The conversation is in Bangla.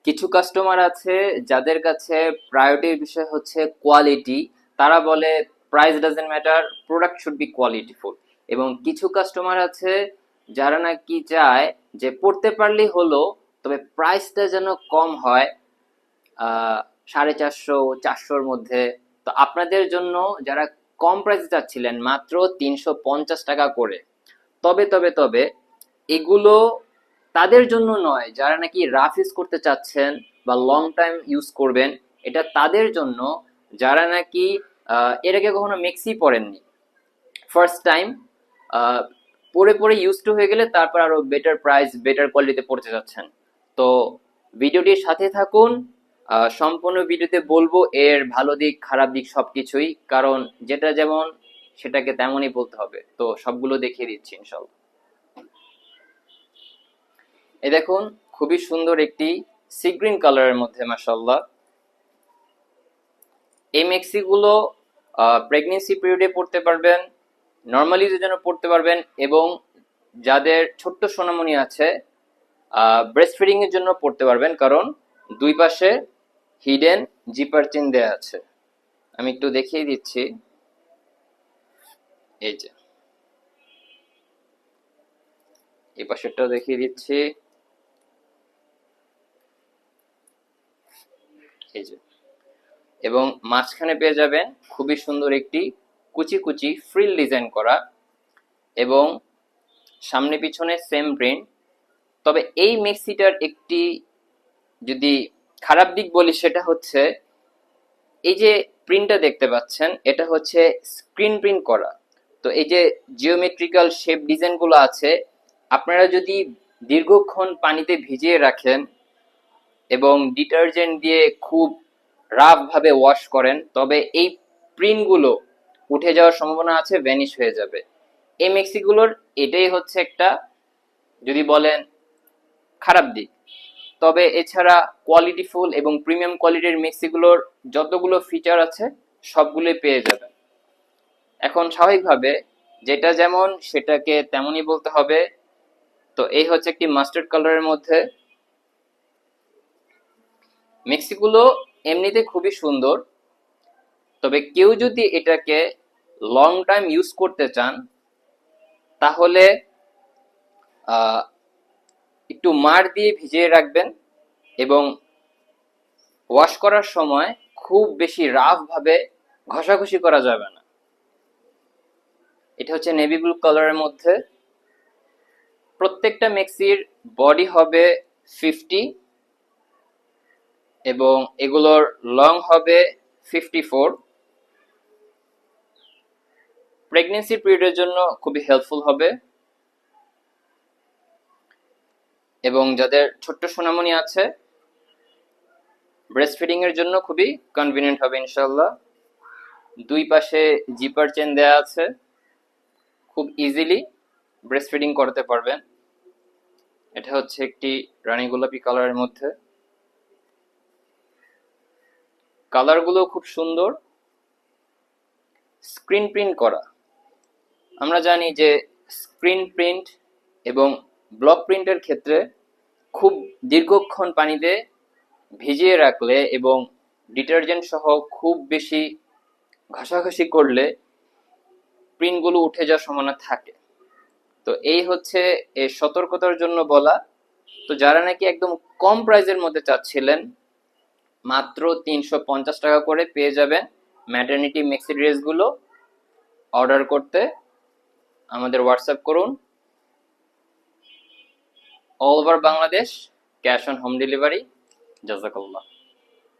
কিছু কাস্টমার আছে যাদের কাছে প্রায়োরিটির বিষয় হচ্ছে কোয়ালিটি। তারা বলে price doesn't matter, product should be কোয়ালিটিফুল। এবং কিছু কাস্টমার আছে যারা নাকি চায় যে পড়তে পারলেই হলো, তবে প্রাইসটা যেন কম হয়, 450-400-র মধ্যে। তো আপনাদের জন্য যারা কম প্রাইসে চাচ্ছিলেন মাত্র 350 টাকা করে, তবে তবে তবে এগুলো তাদের জন্য নয় যারা নাকি রাফ ইউজ করতে চাচ্ছেন বা লং টাইম ইউজ করবেন। এটা তাদের জন্য যারা নাকি এর আগে কখনো মেক্সি পরেননি, ফার্স্ট টাইম পরে পরে ইউজ টু হয়ে গেলে তারপর আরো বেটার প্রাইস বেটার কোয়ালিটিতে পড়তে যাচ্ছেন। তো ভিডিওটির সাথে থাকুন। সম্পূর্ণ ভিডিওতে বলবো এর ভালো দিক খারাপ দিক সবকিছুই, কারণ যেটা যেমন সেটাকে তেমনই বলতে হবে। তো সবগুলো দেখিয়ে দিচ্ছি ইনশাল্লাহ। এই দেখুন, খুবই সুন্দর একটি সি গ্রিন কালারের মধ্যে, মাশাআল্লাহ। এই মেক্সি গুলো প্রেগনেন্সি পিরিয়ডে পড়তে পারবেন, নর্মালি ইউজের জন্য পড়তে পারবেন, এবং যাদের ছোট্ট সোনামণি আছে ব্রেস্ট ফিডিং এর জন্য পড়তে পারবেন, কারণ দুই পাশে হিডেন জিপার চেন দেয়া আছে। আমি একটু দেখিয়ে দিচ্ছি। এই যে এই পাশেরটাও দেখিয়ে দিচ্ছি। এই যে, এবং মাঝখানে পেয়ে যাবেন খুবই সুন্দর একটি কুচি কুচি ফ্রিল ডিজাইন করা, এবং সামনে পিছনে সেম প্রিন্ট। তবে এই মেক্সিটার একটি যদি খারাপ দিক বলি, সেটা হচ্ছে এই যে প্রিন্টটা দেখতে পাচ্ছেন, এটা হচ্ছে স্ক্রিন প্রিন্ট করা। তো এই যে জিওমেট্রিক্যাল শেপ ডিজাইনগুলো আছে, আপনারা যদি দীর্ঘক্ষণ পানিতে ভিজিয়ে রাখেন এবং ডিটারজেন্ট দিয়ে খুব রাফ ভাবে ওয়াশ করেন, তবে এই প্রিন্টগুলো উঠে যাওয়ার সম্ভাবনা আছে, ভ্যানিশ হয়ে যাবে। এই মেক্সিগুলোর এটাই হচ্ছে একটা, যদি বলেন, খারাপ দিক। তবে এছাড়া কোয়ালিটিফুল এবং প্রিমিয়াম কোয়ালিটির মেক্সিগুলোর যতগুলো ফিচার আছে সবগুলোই পেয়ে যাবেন। এখন স্বাভাবিকভাবে যেটা যেমন সেটাকে তেমনই বলতে হবে। তো এই হচ্ছে একটি মাস্টার্ড কালারের মধ্যে মেক্সিগুলো, এমনিতে খুবই সুন্দর। তবে কেউ যদি এটাকে লং টাইম ইউজ করতে চান, তাহলে একটু মার দিয়ে ভিজিয়ে রাখবেন, এবং ওয়াশ করার সময় খুব বেশি রাফ ভাবে ঘষাঘষি করা যাবে না। এটা হচ্ছে নেভি ব্লু কালারের মধ্যে। প্রত্যেকটা মেক্সির বডি হবে 50, এবং এগুলোর লং হবে 54। প্রেগনেন্সি পিরিয়ডের জন্য খুবই হেল্পফুল হবে, এবং যাদের ছোট্ট সোনামণি আছে ব্রেস্ট ফিডিং এর জন্য খুবই কনভিনিয়েন্ট হবে ইনশাআল্লাহ। দুই পাশে জিপার চেন দেয়া আছে, খুব ইজিলি ব্রেস্ট ফিডিং করতে পারবেন। এটা হচ্ছে একটি রানী গোলাপি কালারের মধ্যে। কালারগুলো খুব সুন্দর, স্ক্রিন প্রিন্ট করা। আমরা জানি যে স্ক্রিন প্রিন্ট এবং ব্লক প্রিন্টের ক্ষেত্রে খুব দীর্ঘক্ষণ পানিতে ভিজিয়ে রাখলে এবং ডিটারজেন্ট সহ খুব বেশি ঘষাঘষি করলে প্রিন্টগুলো উঠে যাওয়ার সম্ভাবনা থাকে। তো এই হচ্ছে এর সতর্কতার জন্য বলা। তো যারা নাকি একদম কম প্রাইসের মধ্যে চাচ্ছিলেন, মাত্র 350 টাকা করে পেয়ে যাবেন ম্যাটারনিটি মেক্সি ড্রেসগুলো। অর্ডার করতে আমাদের হোয়াটসঅ্যাপ করুন। All over Bangladesh, cash on home delivery. জাজাকাল্লাহ।